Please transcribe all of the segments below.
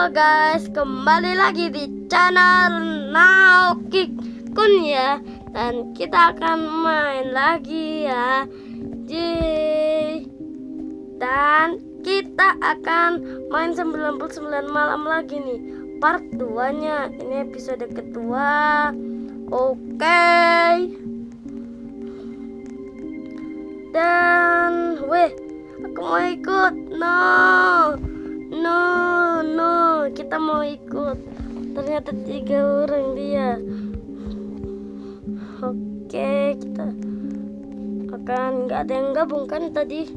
Halo guys, kembali lagi di channel Naoki Kun ya. Dan kita akan main lagi ya. Dan kita akan main 99 malam lagi nih, part 2 nya. Ini episode kedua. Oke. Dan aku mau ikut. No, kita mau ikut. Ternyata 3 orang dia. Oke, kita akan nggak ada yang gabung kan tadi.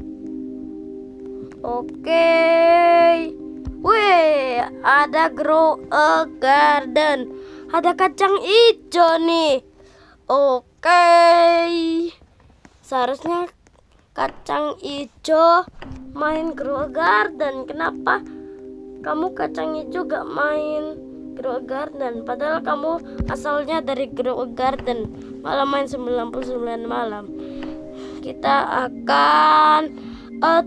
Oke. Ada grow a garden. Ada kacang hijau nih. Oke. Seharusnya kacang hijau main grow a garden. Kenapa kamu kacang hijau gak main grow a garden? Padahal kamu asalnya dari grow a garden, malah main 99 malam. Kita akan 2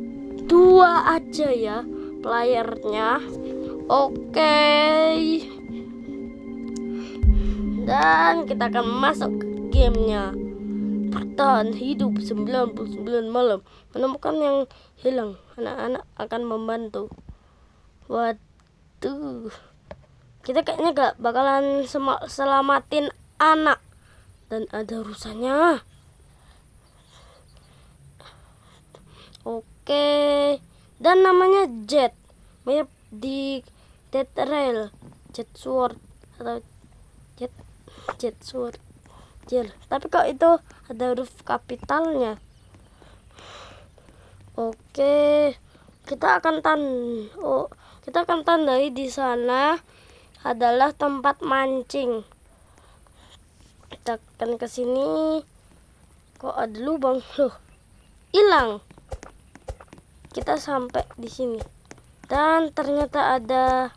aja ya playernya. Oke. Dan kita akan masuk ke gamenya. Bertahan hidup 99 malam, menemukan yang hilang, anak-anak akan membantu. Waduh, kita kayaknya gak bakalan selamatin anak. Dan ada rusanya. Oke. Dan namanya Jet, mirip di Dead Rail, Jet Sword atau Jet Sword. Tapi kok itu ada huruf kapitalnya. Oke, kita akan tandai di sana adalah tempat mancing. Kita akan ke sini. Kok ada lubang? Loh, hilang. Kita sampai di sini. Dan ternyata ada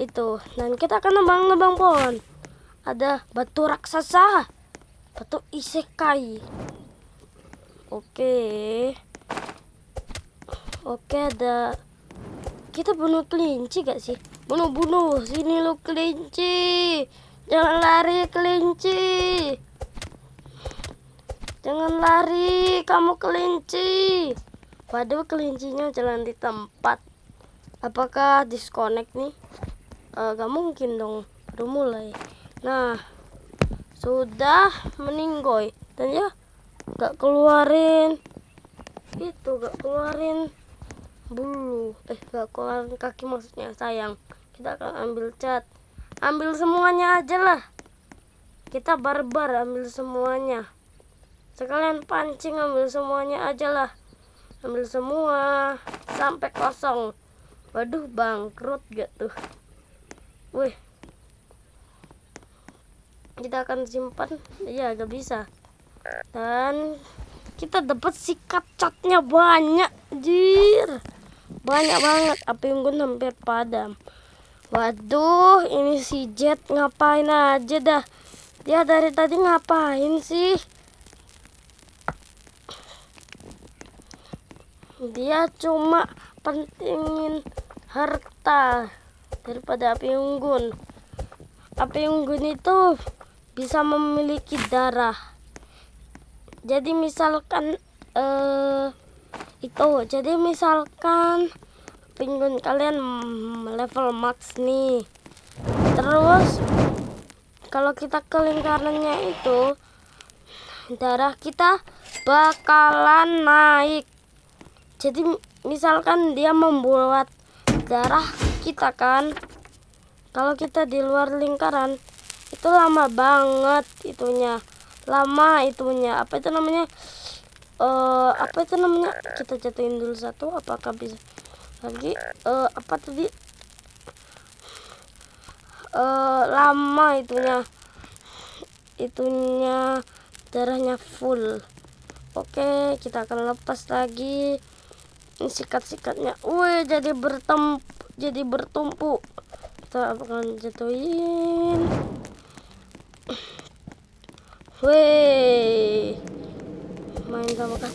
itu. Dan kita akan nebang pohon. Ada batu raksasa, batu isekai. Oke, ada. Kita bunuh kelinci gak sih? Bunuh. Sini lu kelinci. Jangan lari kelinci. Jangan lari kamu kelinci. Waduh, kelincinya jalan di tempat. Apakah disconnect nih? Gak mungkin dong, baru mulai. Nah, sudah meninggoy. Dan ya gak keluarin bulu. Gak keluarin kaki maksudnya, sayang. Kita akan ambil cat. Ambil semuanya aja lah. Kita barbar, ambil semuanya. Sekalian pancing, ambil semuanya aja lah. Ambil semua sampai kosong. Waduh, bangkrut gak tuh? Kita akan simpan. Ya, gak bisa. Dan kita dapat sikat catnya banyak, banyak banget. Api unggun hampir padam. Waduh, ini si Jet ngapain aja dah. Dia dari tadi ngapain sih? Dia cuma pentingin harta daripada api unggun. Api unggun itu bisa memiliki darah. Jadi misalkan api unggun kalian level max nih. Terus kalau kita ke lingkarannya itu, darah kita bakalan naik. Jadi misalkan dia membuat darah kita kan, kalau kita di luar lingkaran itu lama banget itunya. Apa itu namanya? Kita jatuhin dulu satu. Apakah bisa lagi? Apa tadi? Lama itunya darahnya full. Oke, kita akan lepas lagi. Ini sikat-sikatnya. Jadi bertumpuk. Kita akan jatuhin. Main sama kah?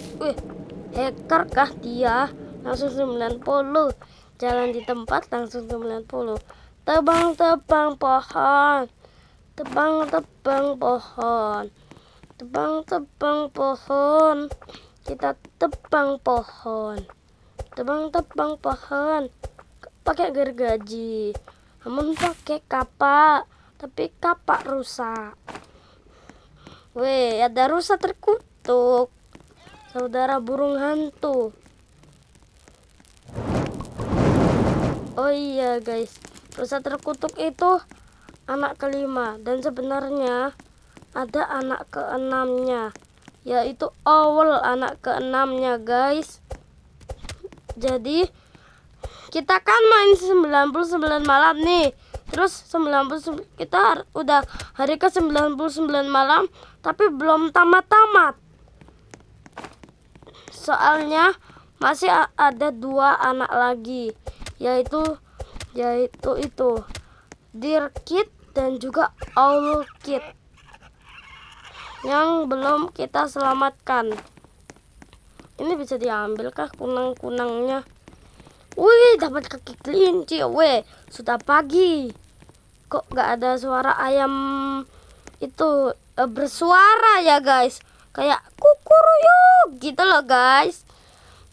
Hacker kah dia? Langsung 90. Jalan di tempat langsung 90. Tebang-tebang pohon. Tebang-tebang pohon. Tebang-tebang pohon. Kita tebang pohon. Tebang-tebang pohon. Pakai gergaji. Namun pakai kapak. Tapi kapak rusak. Weh, ada rusa terkutuk. Saudara burung hantu. Oh iya guys, rusa terkutuk itu anak kelima. Dan sebenarnya ada anak keenamnya, yaitu owl anak keenamnya guys. Jadi kita kan main 99 malam nih. Terus 99 kita udah hari ke 99 malam, tapi belum tamat-tamat. Soalnya masih ada 2 anak lagi, yaitu itu Deer Kid dan juga Owl Kid yang belum kita selamatkan. Ini bisa diambil kah kunang-kunangnya? Wih, dapat kaki kelinci. Weh, sudah pagi. Kok gak ada suara ayam itu bersuara ya guys? Kayak kukuruyuk gitu loh guys.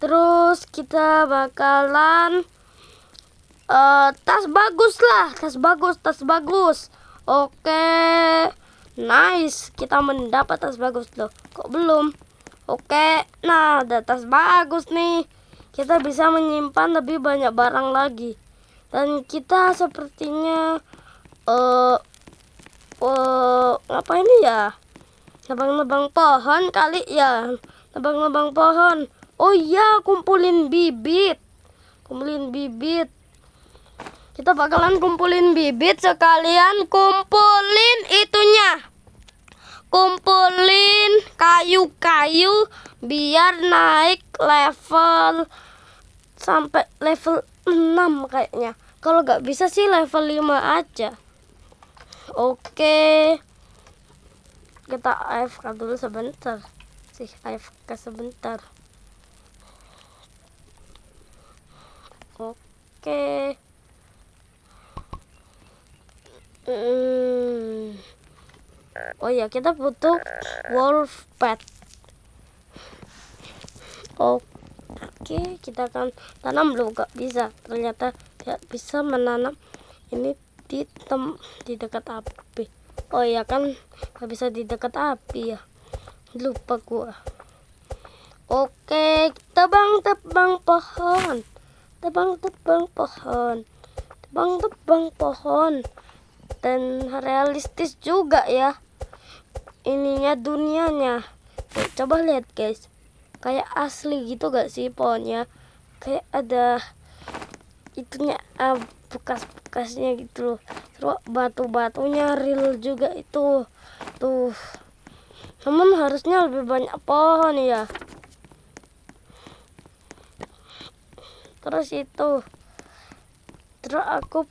Terus kita bakalan tas bagus lah. Tas bagus. Oke, nice. Kita mendapat tas bagus loh. Kok belum? Oke, nah ada tas bagus nih. Kita bisa menyimpan lebih banyak barang lagi. Dan kita sepertinya apa ini ya? Nebang-nebang pohon kali ya. Nebang-nebang pohon. Oh iya, kumpulin bibit. Kita bakalan kumpulin bibit sekalian kumpulin itunya. Kumpulin kayu-kayu biar naik level sampai level 6 kayaknya. Kalau nggak bisa sih level 5 aja. Oke. Kita AFK dulu sebentar. AFK sebentar. Oke. Oh ya, kita butuh wolf pet. Oke, kita akan tanam dulu. Gak bisa, ternyata tidak bisa menanam ini di dekat api. Oh ya kan, gak bisa di dekat api ya. Lupa gua. Oke, tebang-tebang pohon. Tebang-tebang pohon. Tebang-tebang pohon. Dan realistis juga ya ininya, dunianya. Coba lihat guys, kayak asli gitu gak sih pohonnya? Kayak ada itunya, bekas-bekasnya gitu loh. Terus batu-batunya real juga itu tuh. Namun harusnya lebih banyak pohon ya. Terus aku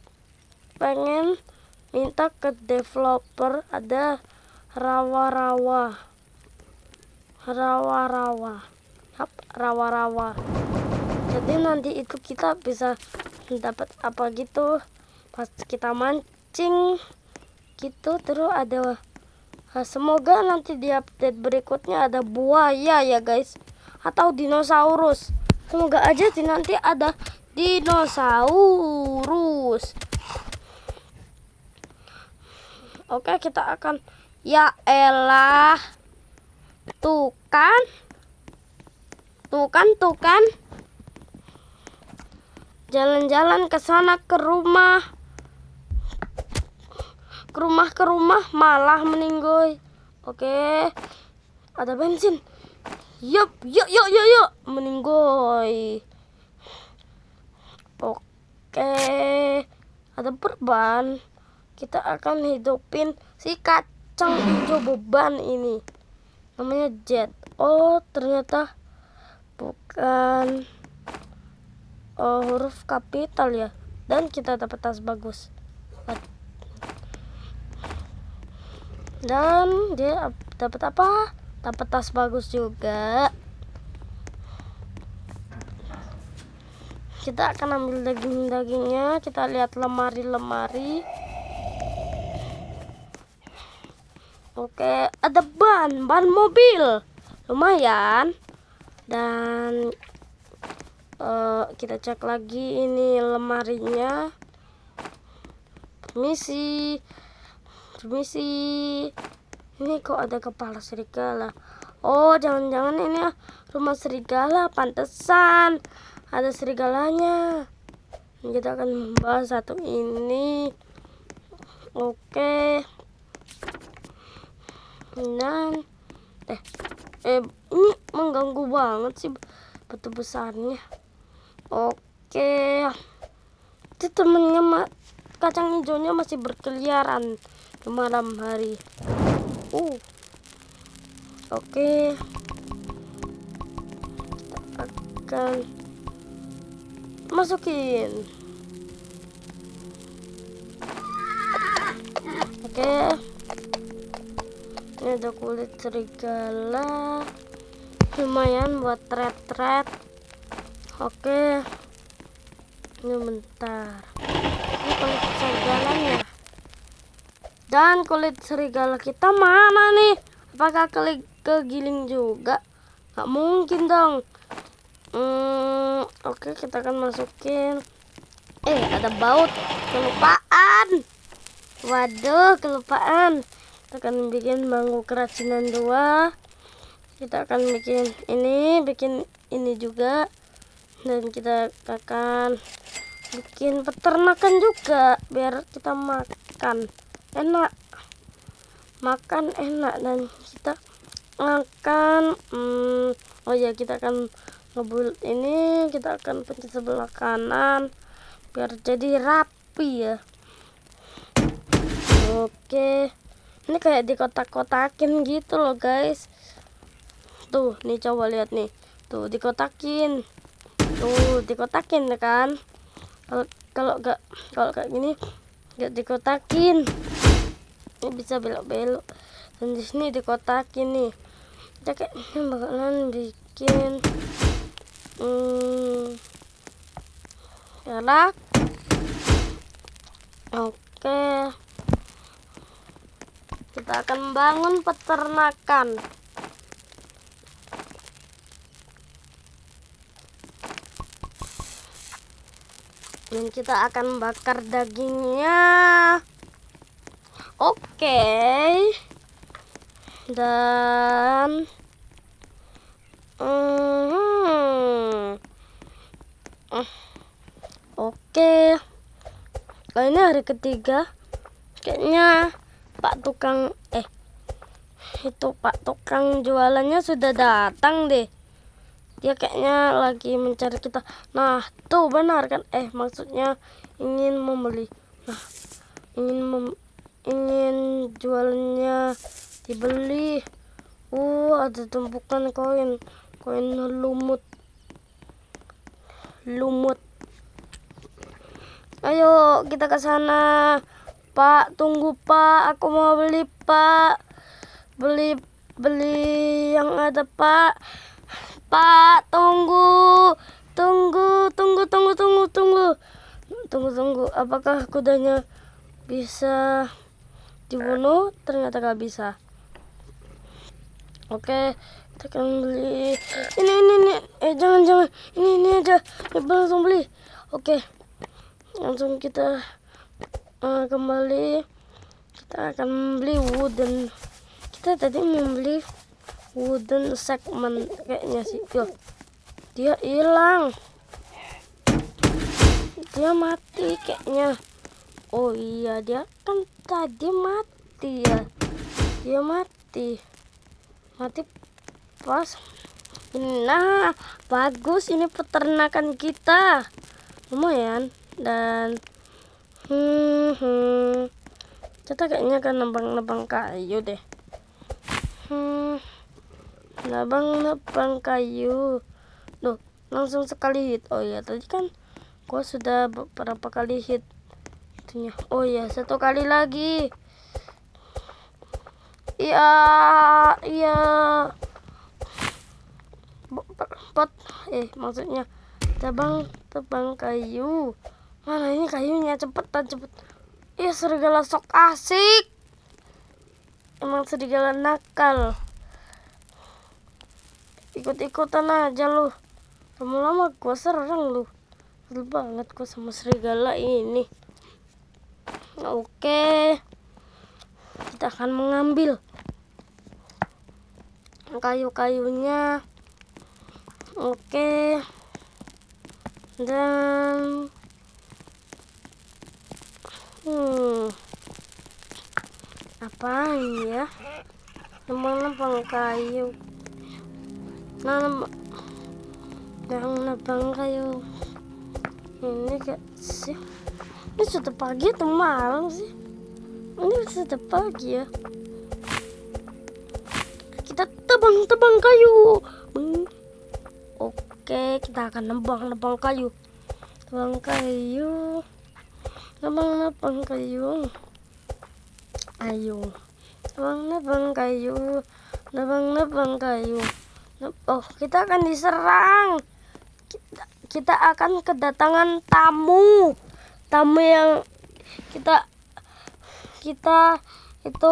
pengen minta ke developer ada rawa-rawa. Jadi nanti itu kita bisa dapat apa gitu pas kita mancing gitu. Terus ada, semoga nanti di update berikutnya ada buaya ya guys, atau dinosaurus. Semoga aja nanti ada dinosaurus. Oke, kita akan, ya elah, tuh kan jalan-jalan ke sana ke rumah malah meninggoy. Oke, ada bensin. Yuk meninggoy. Oke, ada perban. Kita akan hidupin si kacang hijau beban ini. Namanya Jet. Oh, ternyata bukan huruf kapital ya. Dan kita dapat tas bagus. Dan dia dapat apa? Dapat tas bagus juga. kita akan ambil daging-dagingnya. Kita lihat lemari-lemari. Oke, ada ban mobil, lumayan. Dan kita cek lagi ini lemarinya. Permisi. Ini kok ada kepala serigala? Oh, jangan-jangan ini rumah serigala. Pantesan ada serigalanya. Kita akan membahas satu ini. Oke. Dan ini mengganggu banget sih batu besarnya. Oke. Itu temennya kacang hijaunya masih berkeliaran di malam hari. Oke. Kita akan masukin. Oke. Ini ada kulit serigala, lumayan buat thread. Oke, ini bentar. Ini kulit serigalanya. Dan kulit serigala kita mana nih? Apakah kegiling juga? Gak mungkin dong. Oke, kita akan masukin. Ada baut. Kelupaan. Waduh, kelupaan. Kita akan bikin bangku kerajinan 2. Kita akan bikin ini juga. Dan kita akan bikin peternakan juga biar kita makan enak. Dan kita akan kita akan ngebuild ini. Kita akan pencet sebelah kanan biar jadi rapi ya. Oke. Ini kayak dikotak-kotakin gitu loh guys. Tuh, nih coba lihat nih. Tuh, dikotakin. Tuh, dikotakin ya kan. Kalau kayak gini nggak dikotakin. Ini bisa belok-belok. Dan di sini dikotakin nih. Kita kayaknya bakalan bikin galak. Oke. Kita akan bangun peternakan. Dan kita akan bakar dagingnya. Oke. Dan oke. Ini hari ketiga. Kayaknya Pak tukang jualannya sudah datang deh. Dia kayaknya lagi mencari kita. Nah, tuh benar kan? Maksudnya ingin membeli. Nah, ingin jualannya dibeli. Ada tumpukan koin lumut. Ayo kita ke sana. Pak, tunggu Pak, aku mau beli Pak. Beli yang ada Pak. Pak, tunggu. Apakah kudanya bisa dibunuh? Ternyata gak bisa. Oke, kita akan beli. Ini. Jangan. Ini aja. Langsung beli. Oke. Langsung kita kembali. Kita akan beli wooden. Kita tadi membeli wooden segment kayaknya sih. Dia hilang. Dia mati kayaknya. Oh iya, dia kan tadi mati ya. Dia mati pas. Nah, bagus ini peternakan kita. Lumayan. Dan kita kayaknya akan nebang kayu deh. Nebang kayu. Loh, langsung sekali hit. Oh iya, tadi kan gua sudah beberapa kali hit. Oh iya, 1 kali lagi. Iya. Maksudnya cabang tebang kayu. Mana ini kayunya, cepetan cepet. Ih, serigala sok asik. Emang serigala nakal. Ikut-ikutan aja lu. Lama-lama gua serang lu. Kesel banget gua sama serigala ini. Oke. Kita akan mengambil kayu-kayunya. Oke. Dan apa ya? Nebang kayu. Nebang kayu. Ini gak sih? Ini sudah pagi atau malam sih? Ini sudah pagi ya. Kita tebang kayu. Oke, kita akan nebang kayu. Nebang kayu. Ayo. Nebang kayu. Oh, kita akan diserang. Kita akan kedatangan tamu. Tamu yang kita itu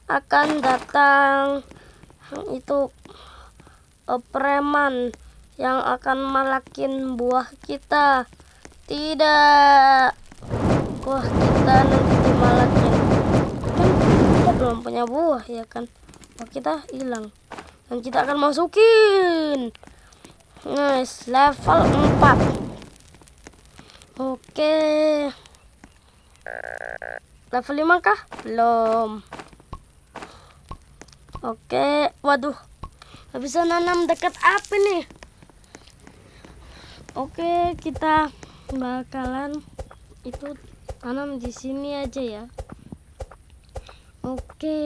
akan datang, itu preman yang akan malakin buah kita. Tidak, buah kita nanti dimalakin. Kan kita belum punya buah ya kan, buah kita hilang. Dan kita akan masukin. Nice, level 4. Oke. Level 5 kah? Belum. Oke, waduh. Gak bisa nanam dekat api nih. Oke, kita bakalan itu tanam di sini aja ya. Oke.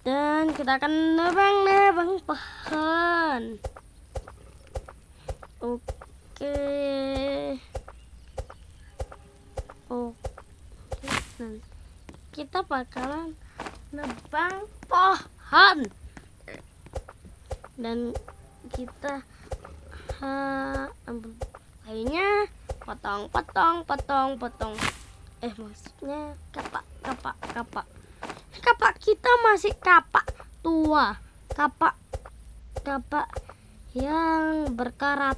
Dan kita akan nebang pohon. Oke. Dan kita bakalan nebang pohon. Dan kita ambil kayunya, potong. Maksudnya kapak. Kapak kita masih kapak tua, kapak yang berkarat,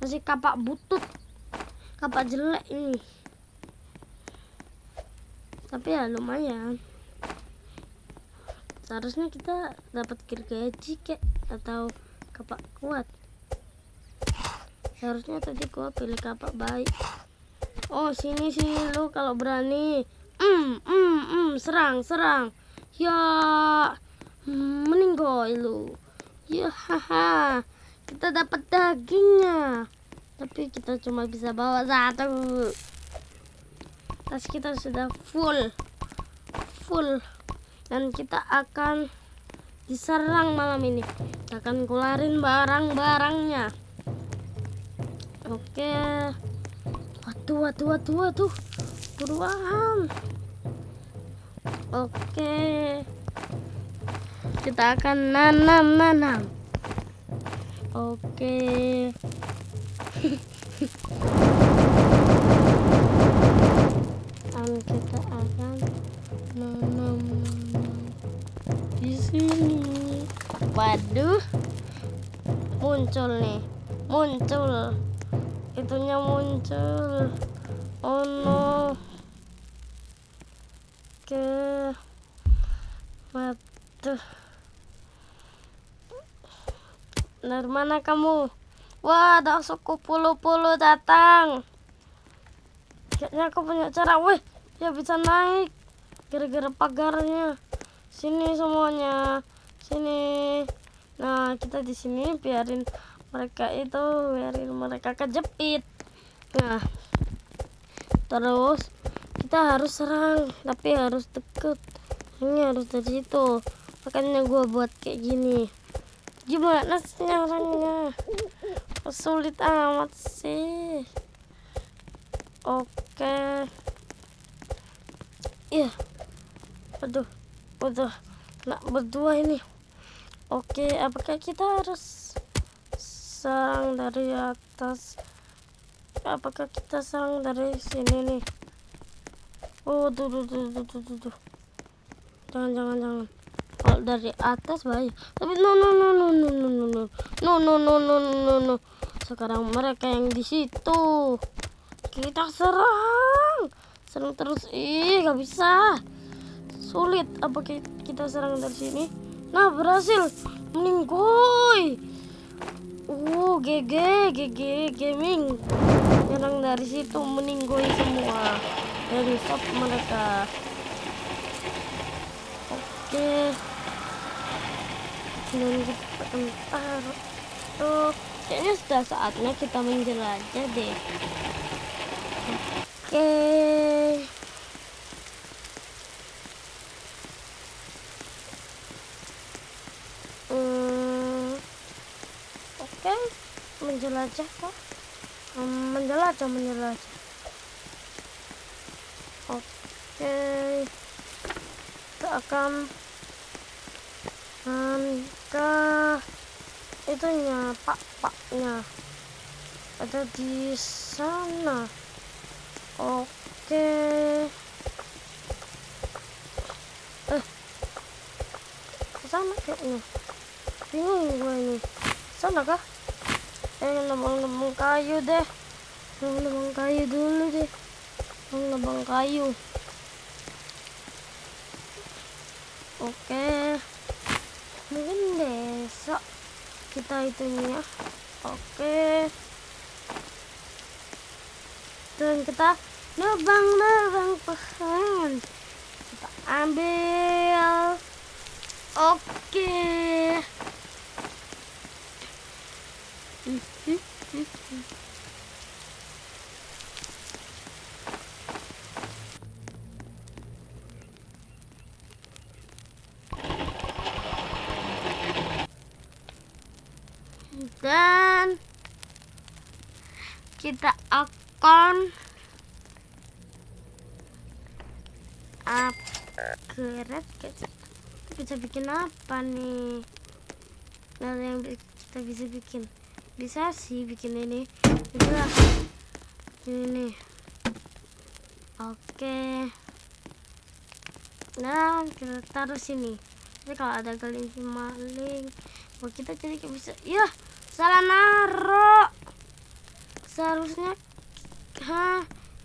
masih kapak butut, kapak jelek ini. Tapi ya lumayan. Seharusnya kita dapat gergaji kek atau kapak kuat. Seharusnya tadi gua pilih kapak baik. Oh, sini lu kalau berani. Serang. Ya, meninggoy lu. Ya, haha. Kita dapat dagingnya. Tapi kita cuma bisa bawa 1. Tas kita sudah full. Dan kita akan diserang malam ini. Kita akan keluarin barang-barangnya. Oke. Waduh. Buruan. Oke. Kita akan nanam. Oke. Dan kita akan nanam di sini. Waduh. Muncul. Itunya muncul. Oh no. Oke. Waduh. Dari mana kamu? Wah, ada suku pulu-pulu datang. Kayaknya aku punya cara. Wih, ya bisa naik gara-gara pagarnya. Sini semuanya. Sini. Nah, kita di sini biarin mereka kejepit. Nah, terus kita harus serang, tapi harus deket. Ini harus dari situ. Makanya gua buat kayak gini. Gimana sih nyarangnya? Sulit amat sih. Oke. Iya. Aduh. Kena berdua ini. Oke, apakah kita harus serang dari atas? Apakah kita serang dari sini nih? Oh, tuh. Jangan. Kalau dari atas bahaya. Tapi no. Sekarang mereka yang di situ. Kita serang terus. Gak bisa. Sulit. Apa kita serang dari sini? Nah, berhasil. Meninggoy. GG gaming. Nyerang dari situ, meninggoy semua. Dan stop mereka. Oke. Dan kita taruh. Tuh, kayaknya sudah saatnya kita menjelajah deh. Oke. Oke, menjelajah kah? Menjelajah. Oke, kita akan ke itunya, paknya ada di sana. Oke. Ke sana kayaknya. Bingung gue ini. Sana kah? Nebang kayu deh. Nebang kayu dulu deh. Nebang kayu. Oke. Mungkin besok kita itunya. Oke. Dan kita nebang pohon. Kita ambil. Oke. Dan kita akan upgrade. Bisa bikin apa nih? Nah, yang kita bisa bikin, bisa sih bikin ini. Ini. Oke. Dan kita taruh sini. Jadi kalau ada kelinci maling, kita jadi bisa. Ya, salah naruh. Seharusnya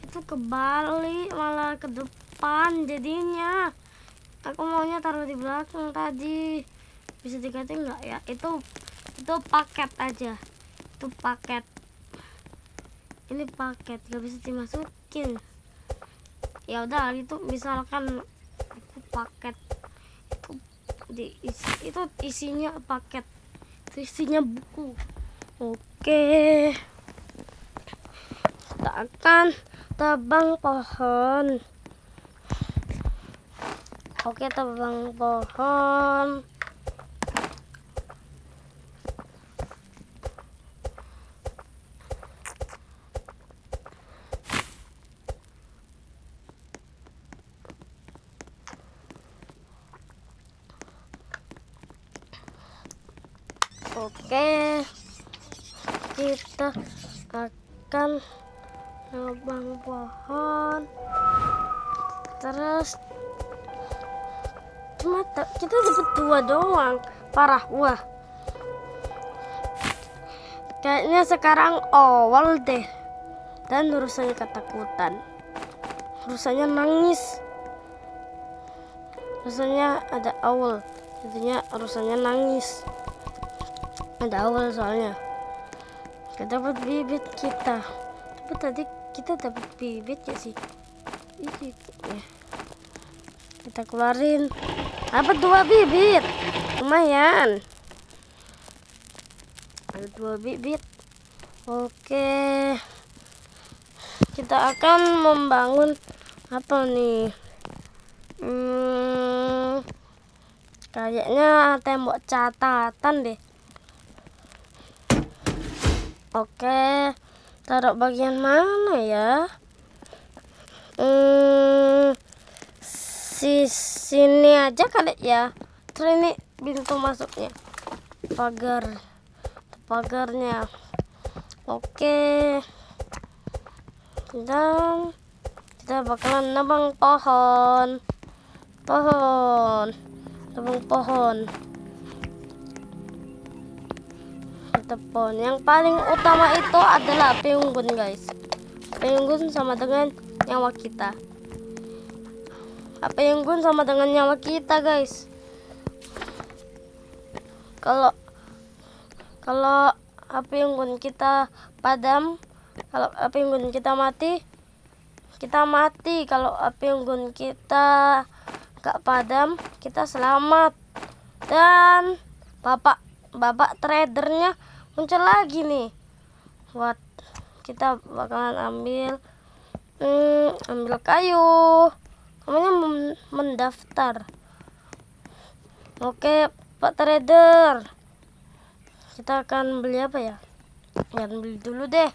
itu kebalik, malah ke depan jadinya. Aku maunya taruh di belakang tadi. Bisa diganti nggak ya? Itu paket aja. Itu paket. Ini paket, nggak bisa dimasukin. Ya udah, itu misalkan itu paket. Itu isinya paket. Itu isinya buku. Oke. Kita akan tebang pohon. Oke, tebang pohon. Oke, kita akan nebang pohon. Terus cuma kita dapat 2 doang. Parah. Wah, kayaknya sekarang awal deh. Dan rusanya ketakutan. Rusanya nangis. Rusanya ada awal. Jadinya rusanya nangis. Ada awal soalnya. Kita dapat bibit kita. Tapi tadi kita dapat bibit ya sih. Ini ya. Kita keluarin. Dapat 2 bibit. Lumayan. Ada 2 bibit. Oke. Kita akan membangun apa nih? Kayaknya tembok catatan deh. Oke, taruh bagian mana ya? Sini aja kali ya. Terus ini pintu masuknya. pagarnya. Oke, dan kita bakalan nebang pohon. Nebang pohon. Yang paling utama itu adalah api unggun, guys. Api unggun sama dengan nyawa kita. Api unggun sama dengan nyawa kita, guys. Kalau api unggun kita padam, kalau api unggun kita mati, kita mati. Kalau api unggun kita gak padam, kita selamat. Dan bapak tradernya muncul lagi nih. Kita bakalan ambil kayu. Namanya mendaftar. Oke, Pak Trader, kita akan beli apa ya? Jangan beli dulu deh.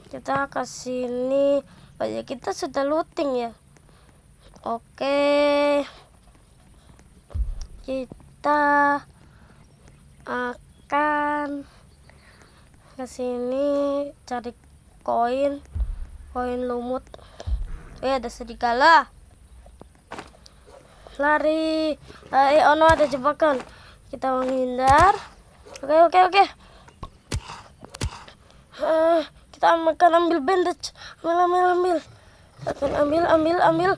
Kita ke sini. Ya, kita sudah looting ya. Oke, kita akan ke sini cari koin lumut. Ada serigala. Lari. Oh no, ada jebakan. Kita menghindar. Oke. Kita akan ambil bandage. Ambil. Akan ambil. Ambil.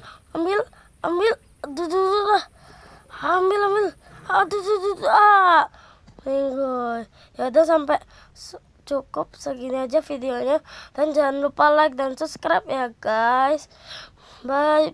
Minggu. Ya udah, sampai cukup segini aja videonya, dan jangan lupa like dan subscribe ya guys. Bye.